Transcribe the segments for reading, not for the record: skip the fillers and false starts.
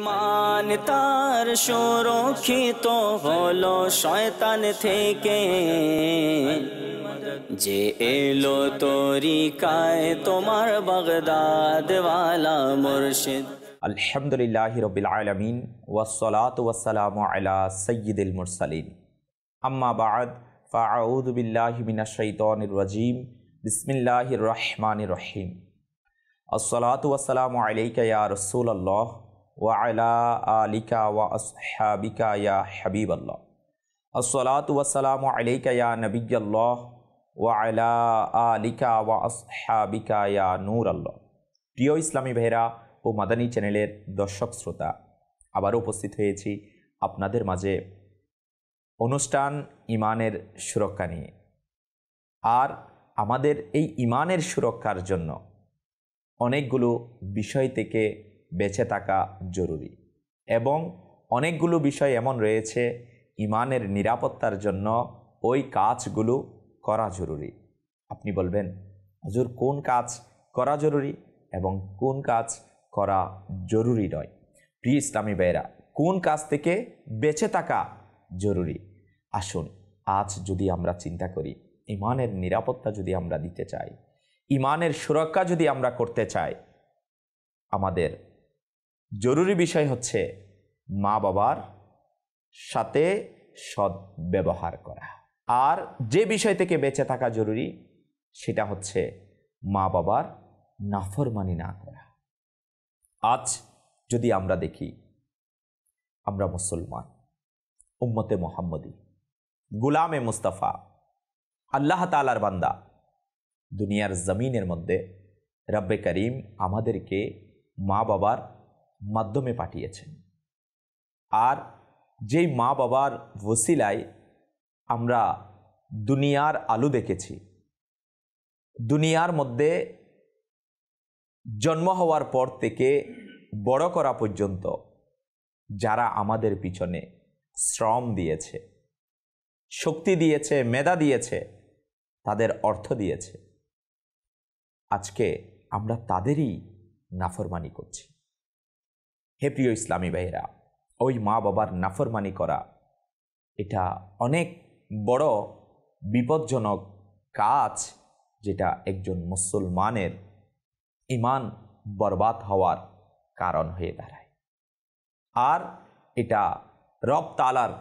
ঈমান তার সুরক্ষিত হলো শয়তান থেকে, যে এলো তরিকায় তোমার বাগদাদ ওয়ালা মুর্শিদ। আলহামদুলিল্লাহি রাব্বিল আলামিন ওয়াসসালাতু ওয়াসসালামু আলা সাইয়্যিদিল মুরসালিন, আম্মা বা'দ, ফাআউযু বিল্লাহি মিনাশ শাইতানির রাজীম। বিসমিল্লাহির রহমানির রহিম। আসসালাতু ওয়াসসালামু আলাইকা ইয়া রাসূলুল্লাহ ওয়া আলা আলিকা ওয়া আসহাবিকা ইয়া হাবিবাল্লাহ। আসসালাতু ওয়াসসালামু আলাইকা ইয়া নবিয়্যাল্লাহ ওয়া আলা আলিকা ওয়া আসহাবিকা ইয়া নূরাল্লাহ। প্রিয় ইসলামী ভাইরা ও মাদানী চ্যানেলের দর্শক শ্রোতা, আবারও উপস্থিত হয়েছি আপনাদের মাঝে অনুষ্ঠান ইমানের সুরক্ষা নিয়ে। আর আমাদের এই ইমানের সুরক্ষার জন্য অনেকগুলো বিষয় থেকে বেঁচে থাকা জরুরি, এবং অনেকগুলো বিষয় এমন রয়েছে ইমানের নিরাপত্তার জন্য ওই কাজগুলো করা জরুরি। আপনি বলবেন, হুজুর কোন কাজ করা জরুরি এবং কোন কাজ করা জরুরি নয়? প্রিয় ইসলামী ভাইরা, কোন কাজ থেকে বেঁচে থাকা জরুরি? আসুন আজ যদি আমরা চিন্তা করি, ইমানের নিরাপত্তা যদি আমরা দিতে চাই, ইমানের সুরক্ষা যদি আমরা করতে চাই, আমাদের জরুরি বিষয় হচ্ছে মা বাবার সাথে সৎ ব্যবহার করা। আর যে বিষয় থেকে বেঁচে থাকা জরুরি সেটা হচ্ছে মা বাবার নাফরমানি না করা। আজ যদি আমরা দেখি, আমরা মুসলমান, উম্মতে মুহাম্মদী, গুলামে মুস্তাফা, আল্লাহ তাআলার বান্দা। দুনিয়ার জমিনের মধ্যে রব্বে করিম আমাদেরকে মা বাবার মাধ্যমে পাঠিয়েছেন। আর যেই মা বাবার ওসিলায় আমরা দুনিয়ার আলো দেখেছি, দুনিয়ার মধ্যে জন্ম হওয়ার পর থেকে বড় করা পর্যন্ত যারা আমাদের পিছনে শ্রম দিয়েছে, শক্তি দিয়েছে, মেধা দিয়েছে, তাদের অর্থ দিয়েছে, আজকে আমরা তাদেরই নাফরমানি করছি। হে প্রিয় ইসলামী ভাইরা, ওই মা বাবার নাফরমানি করা এটা অনেক বড় বিপজ্জনক কাজ, যেটা একজন মুসলমানের ঈমান বরবাদ হওয়ার কারণ হয়ে দাঁড়ায়। আর এটা রব তাআলার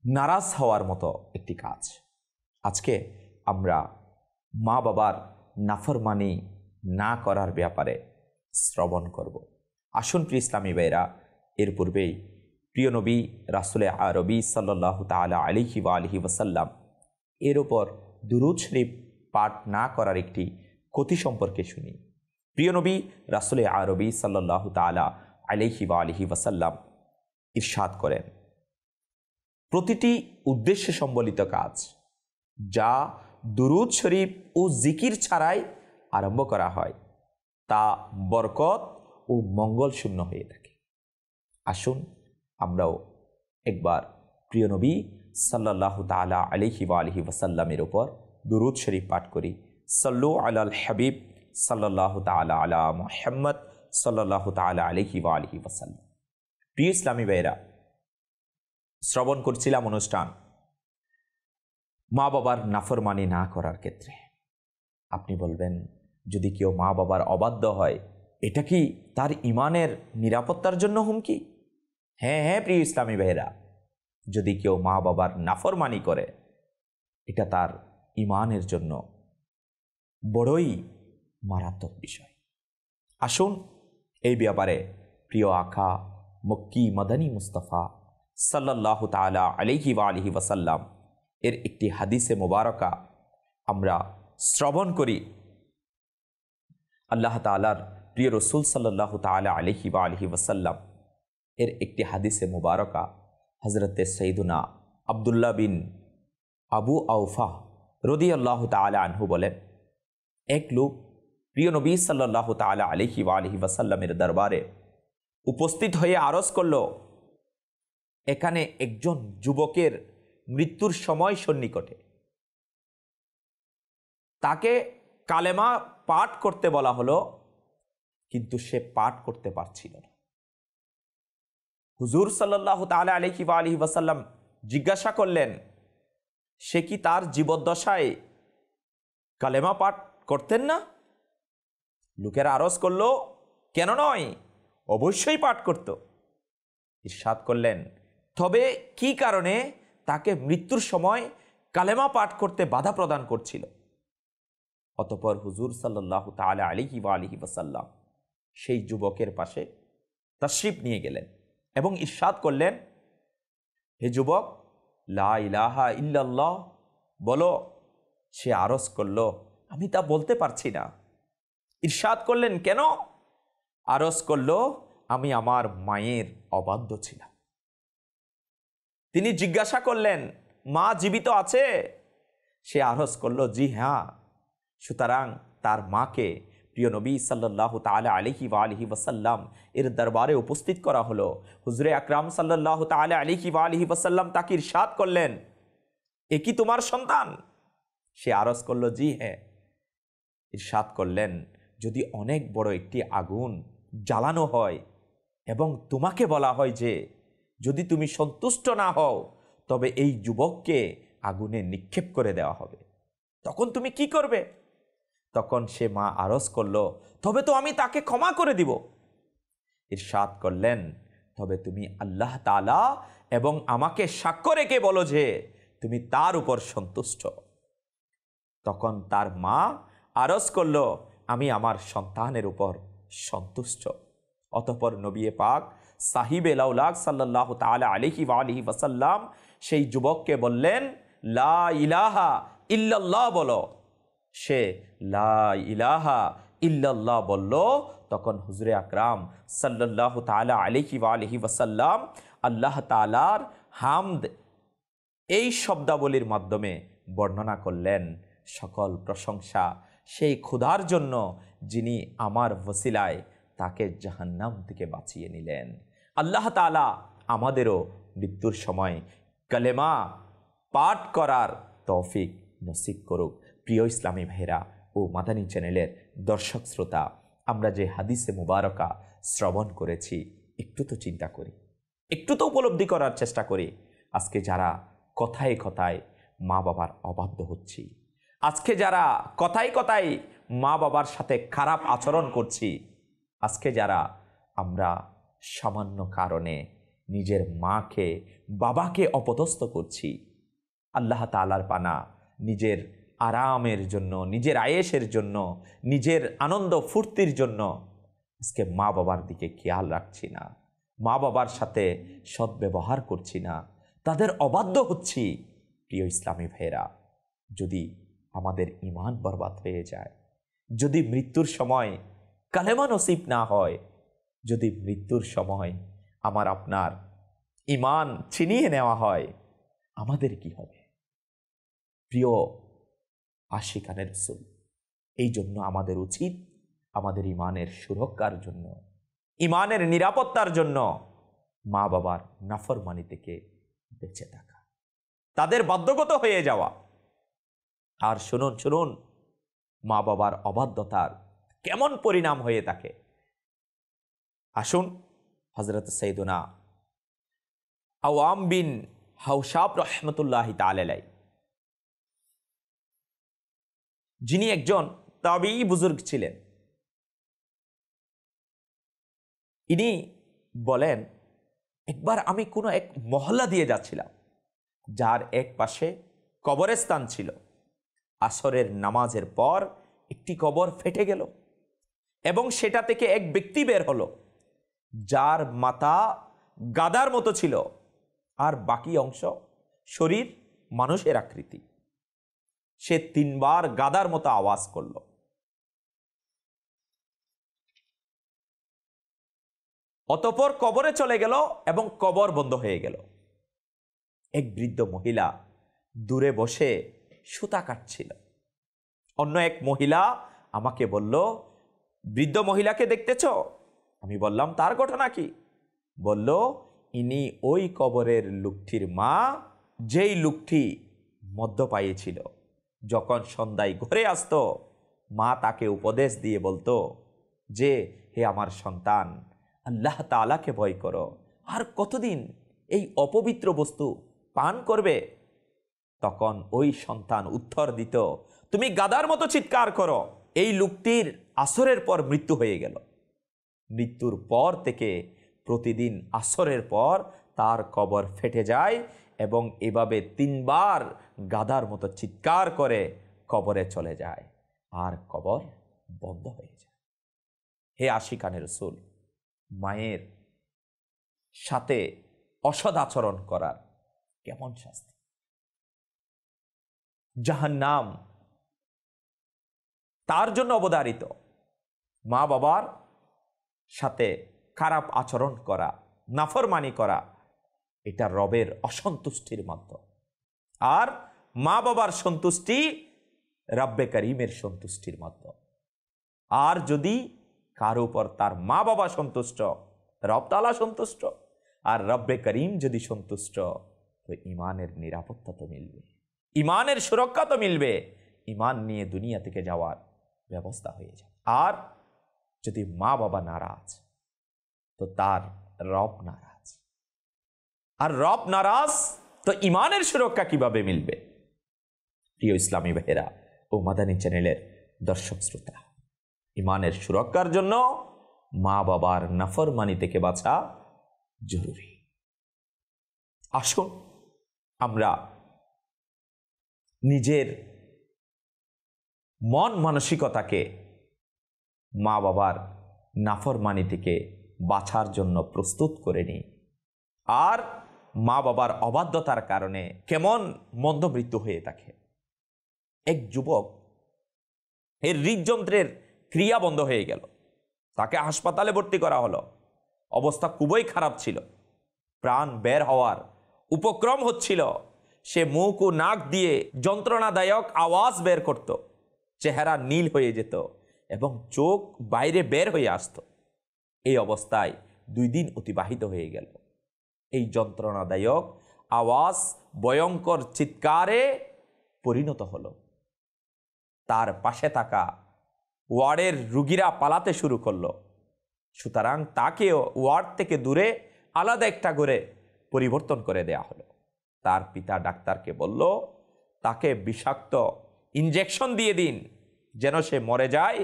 নারাজ হওয়ার মতো একটি কাজ। আজকে আমরা মা বাবার নাফরমানি না করার ব্যাপারে শ্রবণ করব। আসুন প্রিয় ইসলামী ভাইরা, এর পূর্বেই প্রিয় নবী রাসূলে আরবি সাল্লাল্লাহু তাআলা আলাইহি ওয়া আলিহি ওয়াসাল্লাম এর ওপর দুরূদ শরীফ পাঠ না করার একটি ক্ষতি সম্পর্কে শুনি। প্রিয় নবী রাসূলে আরবি সাল্লাল্লাহু তাআলা আলাইহি ওয়া আলিহি ওয়াসাল্লাম ইরশাদ করেন, প্রতিটি উদ্দেশ্য সম্বলিত কাজ যা দুরূদ শরীফ ও জিকির ছাড়াই আরম্ভ করা হয় তা বরকত ও মঙ্গল শূন্য হয়ে থাকে। আসুন আমরাও একবার প্রিয় নবী সাল্লাল্লাহু তাআলা আলাইহি ওয়া আলিহি ওয়াসাল্লামের উপর দুরূদ শরীফ পাঠ করি। সাল্লু আলাল হাবিব সাল্লাল্লাহু তাআলা আলা মুহাম্মদ সাল্লাল্লাহু তাআলা আলাইহি ওয়া আলিহি ওয়াসাল্লাম। প্রিয় ইসলামী ভাইরা, শ্রবণ করছিলাম অনুষ্ঠান মা বাবার নাফরমানি না করার ক্ষেত্রে। আপনি বলবেন, যদি কেউ মা বাবার অবাধ্য হয়, এটা কি তার ইমানের নিরাপত্তার জন্য হুমকি? হ্যাঁ হ্যাঁ প্রিয় ইসলামী ভাইরা, যদি কেউ মা বাবার নাফরমানি করে, এটা তার ইমানের জন্য বড়ই মারাত্মক বিষয়। আসুন এই ব্যাপারে প্রিয় আকা মক্কি মাদানী মুস্তাফা সাল্লাল্লাহু তাআলা আলাইহি ওয়া আলিহি ওয়াসাল্লাম এর একটি হাদিসে মুবারকা আমরা শ্রবণ করি। আল্লাহ তাআলার প্রিয় রাসূল সাল্লাল্লাহু তাআলা আলাইহি ওয়া আলিহি ওয়াসাল্লাম এর একটি হাদিসে মুবারকা হযরতে সাইয়্যিদুনা আব্দুল্লাহ বিন আবু আওফা রাদিয়াল্লাহু তাআলা আনহু বলেন, এক লোক প্রিয় নবী সাল্লাল্লাহু তাআলা আলাইহি ওয়া আলিহি ওয়াসাল্লামের দরবারে উপস্থিত হয়ে আরজ করল, এখানে একজন যুবকের মৃত্যুর সময় সন্নিকটে, তাকে কালেমা পাঠ করতে বলা হলো, কিন্তু সে পাঠ করতে পারছিল না। হুজুর সাল্লাল্লাহু তাআলা আলাইহি ওয়া আলিহি ওয়াসাল্লাম জিজ্ঞাসা করলেন, সে কি তার জীবদ্দশায় কালেমা পাঠ করতেন না? লোকেরা আরজ করল, কেন নয়, অবশ্যই পাঠ করত। ইরশাদ করলেন, তবে কি কারণে তাকে মৃত্যুর সময় কালেমা পাঠ করতে বাধা প্রদান করছিল? অতঃপর হুজুর সাল্লাল্লাহু তাআলা আলাইহি ওয়া আলিহি ওয়াসাল্লাম সেই যুবকের পাশে তাশরিফ নিয়ে গেলেন এবং ইরশাদ করলেন, হে যুবক, লা ইলাহা ইল্লাল্লাহ বলো। সে আরজ করল, আমি তা বলতে পারছি না। ইরশাদ করলেন, কেন? আরজ করল, আমি আমার মায়ের অবাধ্য ছিলাম। তিনি জিজ্ঞাসা করলেন, মা জীবিত আছে? সে আরজ করল, জি হ্যাঁ। সুতরাং তার মাকে প্রিয় নবী সাল্লাল্লাহু তাআলা আলাইহি ওয়া আলিহি ওয়াসাল্লাম এর দরবারে উপস্থিত করা হলো। হুজুরে আকরাম সাল্লাল্লাহু তাআলা আলাইহি ওয়া আলিহি ওয়াসাল্লাম তাকে ইরশাদ করলেন, এ কি তোমার সন্তান? সে আরজ করল, জি হ্যাঁ। ইরশাদ করলেন, যদি অনেক বড় একটি আগুন জ্বালানো হয় এবং তোমাকে বলা হয় যে যদি তুমি সন্তুষ্ট না হও তবে এই যুবককে আগুনে নিক্ষেপ করে দেওয়া হবে, তখন তুমি কি করবে? তখন সে মা আরজ করল, তবে তো আমি তাকে ক্ষমা করে দিব। ইরশাদ করলেন, তবে তুমি আল্লাহ তাআলা এবং আমাকে সাক্ষ্য রেখে বলো যে তুমি তার উপর সন্তুষ্ট। তখন তার মা আরজ করল, আমি আমার সন্তানের উপর সন্তুষ্ট। অতঃপর নবী পাক সাহিবে লাউলাক সাল্লাল্লাহু তাআলা আলাইহি ওয়া আলিহি ওয়াসাল্লাম সেই যুবককে বললেন, লা ইলাহা ইল্লাল্লাহ বলো। সে লা ইলাহা ইল্লাল্লাহ বলল। তখন হুজুরে আকরাম সাল্লাল্লাহু তাআলা আলাইহি ওয়া আলিহি ওয়াসাল্লাম আল্লাহ তাআলার হামদ এই শব্দাবলীর মাধ্যমে বর্ণনা করলেন, সকল প্রশংসা সেই খোদার জন্য যিনি আমার ওসিলায় তাকে জাহান্নাম থেকে বাঁচিয়ে নিলেন। আল্লাহ তাআলা আমাদেরও মৃত্যুর সময় কালেমা পাঠ করার তৌফিক নসিব করুক। প্রিয় ইসলামী ভাইরা ও মাদানী চ্যানেলের দর্শক শ্রোতা, আমরা যে হাদিসে মুবারকা শ্রবণ করেছি, একটু তো চিন্তা করি, একটু তো উপলব্ধি করার চেষ্টা করি। আজকে যারা কথায় কথায় মা বাবার অবাধ্য হচ্ছি, আজকে যারা কথায় কথায় মা বাবার সাথে খারাপ আচরণ করছি, আজকে যারা আমরা সামান্য কারণে নিজের মাকে বাবাকে অপদস্থ করছি, আল্লাহ তাআলার পানা নিজের আরামের জন্য, নিজের আয়েশের জন্য, নিজের আনন্দ ফুর্তির জন্য আজকে মা বাবার দিকে খেয়াল রাখছি না, মা বাবার সাথে সদ্ব্যবহার করছি না, তাদের অবাধ্য হচ্ছি। প্রিয় ইসলামী ভাইরা, যদি আমাদের ঈমান বরবাদ হয়ে যায়, যদি মৃত্যুর সময় কালেমা নসিব না হয়, যদি মৃত্যুর সময় আমার আপনার ঈমান ছিনিয়ে নেওয়া হয়, আমাদের কি হবে? প্রিয় আশিকানে রাসূল, এই জন্য আমাদের উচিত আমাদের ঈমানের সুরক্ষার জন্য, ঈমানের নিরাপত্তার জন্য মা বাবার নাফরমানি থেকে বেঁচে থাকা, তাদের বাধ্যগত হয়ে যাওয়া। আর শুনুন শুনুন, মা বাবার অবাধ্যতার কেমন পরিণাম হয়ে থাকে। আসুন হযরত সাইয়্যিদুনা আওয়াম বিন হাওশাব রাহমাতুল্লাহি তাআলা আলাইহি, যিনি একজন তাবিঈ বুজুর্গ ছিলেন, ইনি বলেন, একবার আমি কোনো এক মহল্লা দিয়ে যাচ্ছিলাম, যার এক পাশে কবরস্থান ছিল। আসরের নামাজের পর একটি কবর ফেটে গেল এবং সেটা থেকে এক ব্যক্তি বের হলো, যার মাথা গাধার মতো ছিল আর বাকি অংশ শরীর মানুষের আকৃতি। সে 3 বার গাধার মতো আওয়াজ করল। অতঃপর কবরে চলে গেল এবং কবর বন্ধ হয়ে গেল। এক বৃদ্ধ মহিলা দূরে বসে সুতা কাটছিল। অন্য এক মহিলা আমাকে বলল, বৃদ্ধ মহিলাকে দেখতেছ? আমি বললাম, তার ঘটনা কি? বলল, ইনি ওই কবরের লোকটির মা, যেই লোকটি মদ্যপায়ী ছিল। যখন সন্ধ্যায় ঘরে আসতো, মা তাকে উপদেশ দিয়ে বলতো যে, হে আমার সন্তান, আল্লাহ তাআলাকে ভয় করো, আর কতদিন এই অপবিত্র বস্তু পান করবে? তখন ওই সন্তান উত্তর দিত, তুমি গাধার মতো চিৎকার করো। এই লোকটির আসরের পর মৃত্যু হয়ে গেল। মৃত্যুর পর থেকে প্রতিদিন আসরের পর তার কবর ফেটে যায় এবং এভাবে 3 বার গাধার মতো চিৎকার করে কবরে চলে যায়, আর কবর বন্ধ হয়ে যায়। হে আশিকানে রাসূল, মায়ের সাথে অসৎ আচরণ করার কেমন শাস্তি! জাহান্নাম তার জন্য অবধারিত। মা বাবার সাথে খারাপ আচরণ করা, নাফরমানি করা, এটা রবের অসন্তুষ্টির মাধ্যম। আর মা বাবার সন্তুষ্টি রব্বে করিমের সন্তুষ্টির মাধ্যম। আর যদি কারো উপর তার মা বাবা সন্তুষ্ট, রব তাআলা সন্তুষ্ট, আর রব্বে করিম যদি সন্তুষ্ট, তো ইমানের নিরাপত্তা তো মিলবে, ইমানের সুরক্ষা তো মিলবে, ইমান নিয়ে দুনিয়া থেকে যাওয়ার ব্যবস্থা হয়ে যাবে। আর যদি মা বাবা নারাজ, তো তার রব নারাজ, আর রব নারাজ, তো ইমানের সুরক্ষা কিভাবে মিলবে? প্রিয় ইসলামী ভাইয়েরা ও মাদানী চ্যানেলের দর্শক শ্রোতা, ইমানের সুরক্ষার জন্য মা বাবার নাফরমানি থেকে বাঁচা জরুরি। আসুন আমরা নিজের মন মানসিকতাকে মা বাবার নাফরমানি থেকে বাঁচার জন্য প্রস্তুত করে নিই। আর মা বাবার অবাধ্যতার কারণে কেমন মন্দ মৃত্যু হয়ে থাকে। এক যুবক, এর হৃদযন্ত্রের ক্রিয়া বন্ধ হয়ে গেল, তাকে হাসপাতালে ভর্তি করা হলো। অবস্থা খুবই খারাপ ছিল, প্রাণ বের হওয়ার উপক্রম হচ্ছিল। সে মুখ ও নাক দিয়ে যন্ত্রণাদায়ক আওয়াজ বের করত, চেহারা নীল হয়ে যেত এবং চোখ বাইরে বের হয়ে আসত। এই অবস্থায় 2 দিন অতিবাহিত হয়ে গেল। এই যন্ত্রণাদায়ক আওয়াজ ভয়ঙ্কর চিৎকারে পরিণত হলো। তার পাশে থাকা ওয়ার্ডের রুগীরা পালাতে শুরু করলো। সুতরাং তাকেও ওয়ার্ড থেকে দূরে আলাদা একটা ঘরে পরিবর্তন করে দেয়া হলো। তার পিতা ডাক্তারকে বলল, তাকে বিষাক্ত ইনজেকশন দিয়ে দিন যেন সে মরে যায়,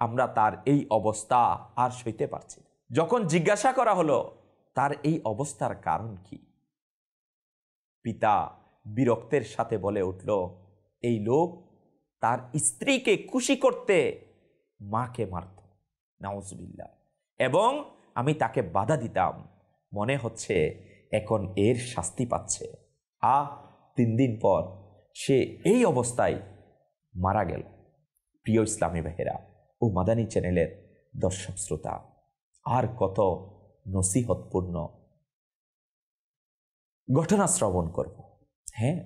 আমরা তার এই অবস্থা আর সইতে পারছি না। যখন জিজ্ঞাসা করা হলো তার এই অবস্থার কারণ কি, পিতা বিরক্তের সাথে বলে উঠল, এই লোক তার স্ত্রীকে খুশি করতে মাকে মারত, নাউজুবিল্লাহ, এবং আমি তাকে বাধা দিতাম, মনে হচ্ছে এখন এর শাস্তি পাচ্ছে। 3 দিন পর সে এই অবস্থায় মারা গেল। প্রিয় ইসলামী ভাইয়েরা ও মাদানী চ্যানেলের দর্শক শ্রোতা, আর কত নসিহতপূর্ণ ঘটনা শ্রবণ করব। হ্যাঁ,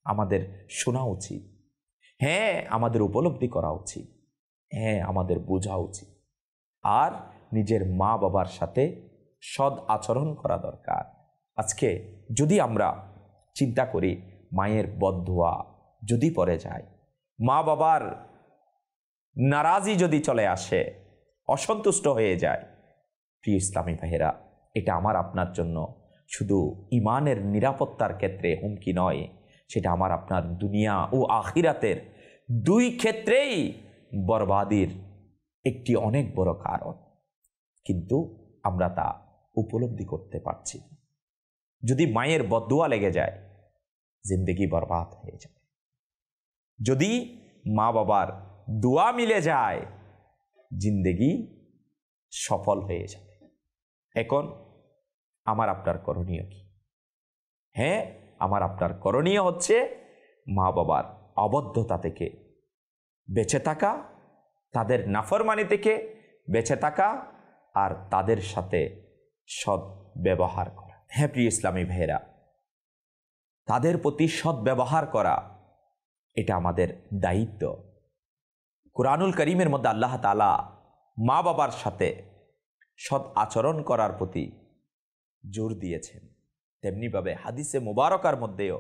আমাদের শোনা উচিত, হ্যাঁ আমাদের উপলব্ধি করা উচিত, হ্যাঁ আমাদের বোঝা উচিত। আর নিজের মা বাবার সাথে সৎ আচরণ করা দরকার। আজকে যদি আমরা চিন্তা করি, মায়ের বদদুয়া যদি পড়ে যায়, মা বাবার নারাজি যদি চলে আসে, অসন্তুষ্ট হয়ে যায়, প্রিয় ইসলামী ভাইয়েরা, এটা আমার আপনার জন্য শুধু ইমানের নিরাপত্তার ক্ষেত্রে হুমকি নয়, সেটা আমার আপনার দুনিয়া ও আখিরাতের 2 ক্ষেত্রেই বরবাদির একটি অনেক বড় কারণ। কিন্তু আমরা তা উপলব্ধি করতে পারছি না। যদি মায়ের বদদুয়া লেগে যায়, জিন্দেগি বরবাদ হয়ে যাবে। যদি মা বাবার দোয়া মিলে যায়, জিন্দেগি সফল হয়ে যাবে। এখন আমার আপনার করণীয় কি? হ্যাঁ, আমার আপনার করণীয় হচ্ছে মা বাবার অবদ্ধতা থেকে বেঁচে থাকা, তাদের নাফরমানি থেকে বেঁচে থাকা, আর তাদের সাথে সৎ ব্যবহার করা। হ্যাঁ প্রিয় ইসলামী ভাইয়েরা, তাদের প্রতি সৎ ব্যবহার করা এটা আমাদের দায়িত্ব। কুরআনুল কারীমের মধ্যে আল্লাহ তাআলা মা বাবার সাথে সৎ আচরণ করার প্রতি জোর দিয়েছেন, তেমনিভাবে হাদিসে মুবারকার মধ্যেও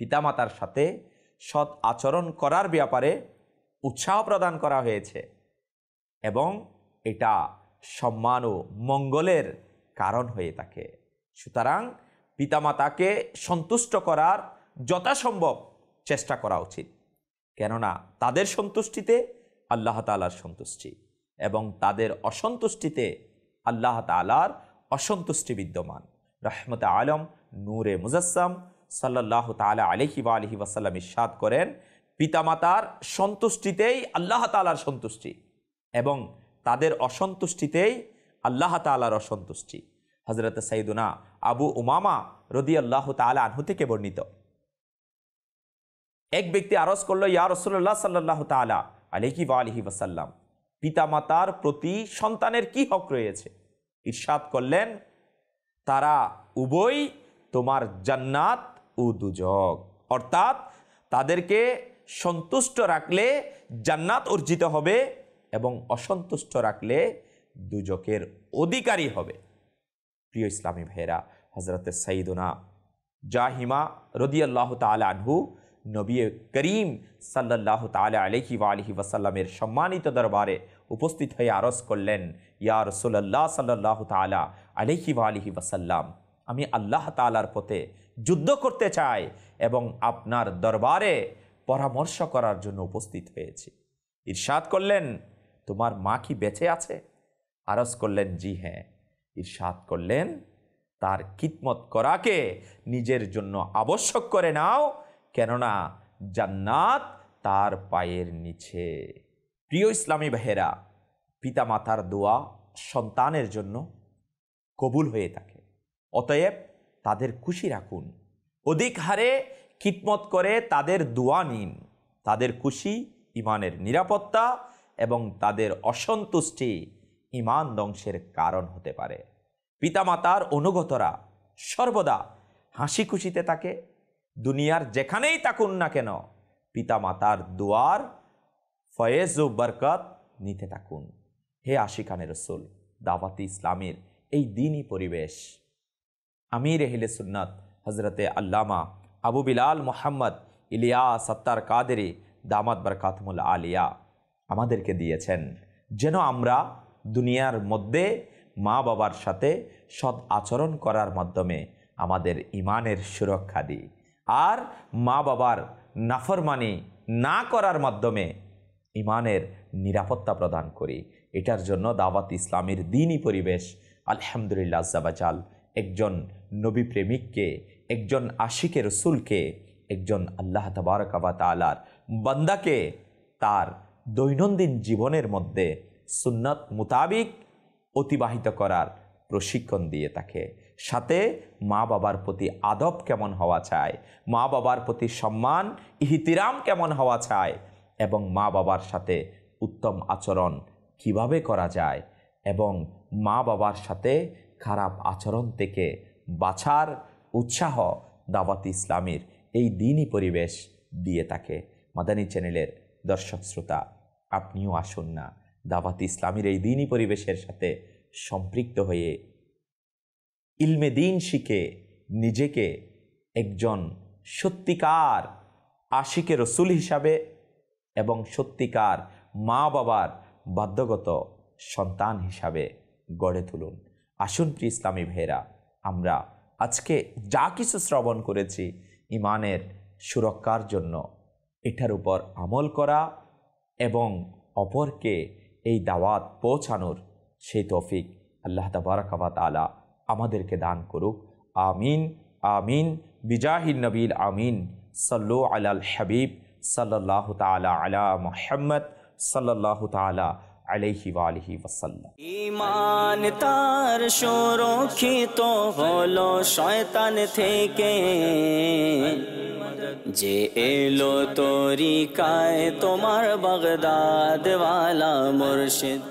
পিতামাতার সাথে সৎ আচরণ করার ব্যাপারে উৎসাহ প্রদান করা হয়েছে এবং এটা সম্মান ও মঙ্গলের কারণ হয়ে থাকে। সুতরাং পিতামাতাকে সন্তুষ্ট করার যথাসম্ভব চেষ্টা করা উচিত, কেননা তাদের সন্তুষ্টিতে আল্লাহ তাআলার সন্তুষ্টি এবং তাদের অসন্তুষ্টিতে আল্লাহ তাআলার অসন্তুষ্টি বিদ্যমান। রহমতে আলম নূরে মুজাসসাম সাল্লাল্লাহু তাআলা আলাইহি ওয়া আলিহি ওয়াসাল্লাম ইরশাদ করেন, পিতামাতার সন্তুষ্টিতেই আল্লাহ তাআলার সন্তুষ্টি এবং তাদের অসন্তুষ্টিতেই আল্লাহ তাআলার অসন্তুষ্টি। হযরত সাইয়্যিদুনা আবু উমামা রাদিয়াল্লাহু তাআলা আনহু থেকে বর্ণিত, এক ব্যক্তি আরজ করলো, ইয়া রাসূলুল্লাহ সাল্লাল্লাহু তাআলা আলাইহি ওয়া আলিহি ওয়াসাল্লাম, পিতামাতার প্রতি সন্তানের কি হক রয়েছে? ইরশাদ করলেন, তারা উভয় তোমার জান্নাত ও দুজক, অর্থাৎ তাদেরকে সন্তুষ্ট রাখলে জান্নাত অর্জিত হবে এবং অসন্তুষ্ট রাখলে দুজকের অধিকারী হবে। প্রিয় ইসলামী ভাইয়েরা, হযরত সাইয়্যিদুনা জাহিমা রাদিয়াল্লাহু তাআলা আনহু নবী করিম সাল্লাল্লাহু তাআলা আলাইহি ওয়া আলিহি ওয়াসাল্লামের সম্মানিত দরবারে উপস্থিত হয়ে আরজ করলেন, ইয়া রাসূলুল্লাহ সাল্লাল্লাহু তাআলা আলাইহি ওয়া আলিহি ওয়াসাল্লাম, আমি আল্লাহ তাআলার পথে যুদ্ধ করতে চাই এবং আপনার দরবারে পরামর্শ করার জন্য উপস্থিত হয়েছি। ইরশাদ করলেন, তোমার মা কি বেঁচে আছে? আরজ করলেন, জি হ্যাঁ। ইরশাদ করলেন, তার খিদমত করাকে নিজের জন্য আবশ্যক করে নাও, কেননা জান্নাত তার পায়ের নিচে। প্রিয় ইসলামী ভাইয়েরা, পিতামাতার দোয়া সন্তানের জন্য কবুল হয়ে থাকে, অতএব তাদের খুশি রাখুন, অধিক হারে খিদমত করে তাদের দোয়া নিন। তাদের খুশি ইমানের নিরাপত্তা এবং তাদের অসন্তুষ্টি ইমান ধ্বংসের কারণ হতে পারে। পিতামাতার অনুগতরা সর্বদা হাসি খুশিতে থাকে, দুনিয়ার যেখানেই থাকুন না কেন পিতামাতার দোয়ার ফয়েজ ও বরকত নিতে থাকুন। হে আশিকানে রসুল, দাওয়াতে ইসলামের এই দ্বীনি পরিবেশ আমির আহলে সুন্নাত হজরতে আল্লামা আবু বিলাল মোহাম্মদ ইলিয়াস সত্তার কাদেরি দামাত বরকাতুল আলিয়া আমাদেরকে দিয়েছেন, যেন আমরা দুনিয়ার মধ্যে মা বাবার সাথে সৎ আচরণ করার মাধ্যমে আমাদের ইমানের সুরক্ষা দিই, আর মা বাবার নাফরমানি না করার মাধ্যমে ইমানের নিরাপত্তা প্রদান করি। এটার জন্য দাওয়াত ইসলামের দ্বীনি পরিবেশ আলহামদুলিল্লাহ আজ্জাবাজাল একজন নবী প্রেমিককে, একজন আশিকে রসুলকে, একজন আল্লাহ তাবারক ওয়া তাআলার বান্দাকে তার দৈনন্দিন জীবনের মধ্যে সুন্নাত মোতাবিক অতিবাহিত করার প্রশিক্ষণ দিয়ে থাকে। সাথে মা বাবার প্রতি আদব কেমন হওয়া চায়, মা বাবার প্রতি সম্মান ইহতিরাম কেমন হওয়া চায় এবং মা বাবার সাথে উত্তম আচরণ কিভাবে করা যায় এবং মা বাবার সাথে খারাপ আচরণ থেকে বাঁচার উৎসাহ দাওয়াত ইসলামের এই দ্বীনি পরিবেশ দিয়ে থাকে। মাদানী চ্যানেলের দর্শক শ্রোতা, আপনিও আসুন না দাওয়াত ইসলামের এই দ্বীনি পরিবেশের সাথে সম্পৃক্ত হয়ে ইলমে দ্বীন শিখে নিজেকে একজন সত্যিকার আশিকে রসুল হিসাবে এবং সত্যিকার মা বাবার বাধ্যগত সন্তান হিসাবে গড়ে তুলুন। আসুন প্রিয় ইসলামী ভাইয়েরা, আমরা আজকে যা কিছু শ্রবণ করেছি ইমানের সুরক্ষার জন্য এটার উপর আমল করা এবং অপরকে এই দাওয়াত পৌঁছানোর সেই তৌফিক আল্লাহ তাবারক ওয়া তাআলা আমাদেরকে দান করুক। আমিন আমিন বিজাহিন নবীল আমিন। সাল্লু আলাল হাবিব সাল্লাল্লাহু তাআলা আলা মুহাম্মদ সাল্লাল্লাহু তাআলা আলাইহি ওয়া আলিহি ওয়াসাল্লাম। ঈমান তার সুরক্ষিত হলো শয়তান থেকে, যে এলো তরিকায় তোমার বাগদাদ ওয়ালা মুর্শিদ।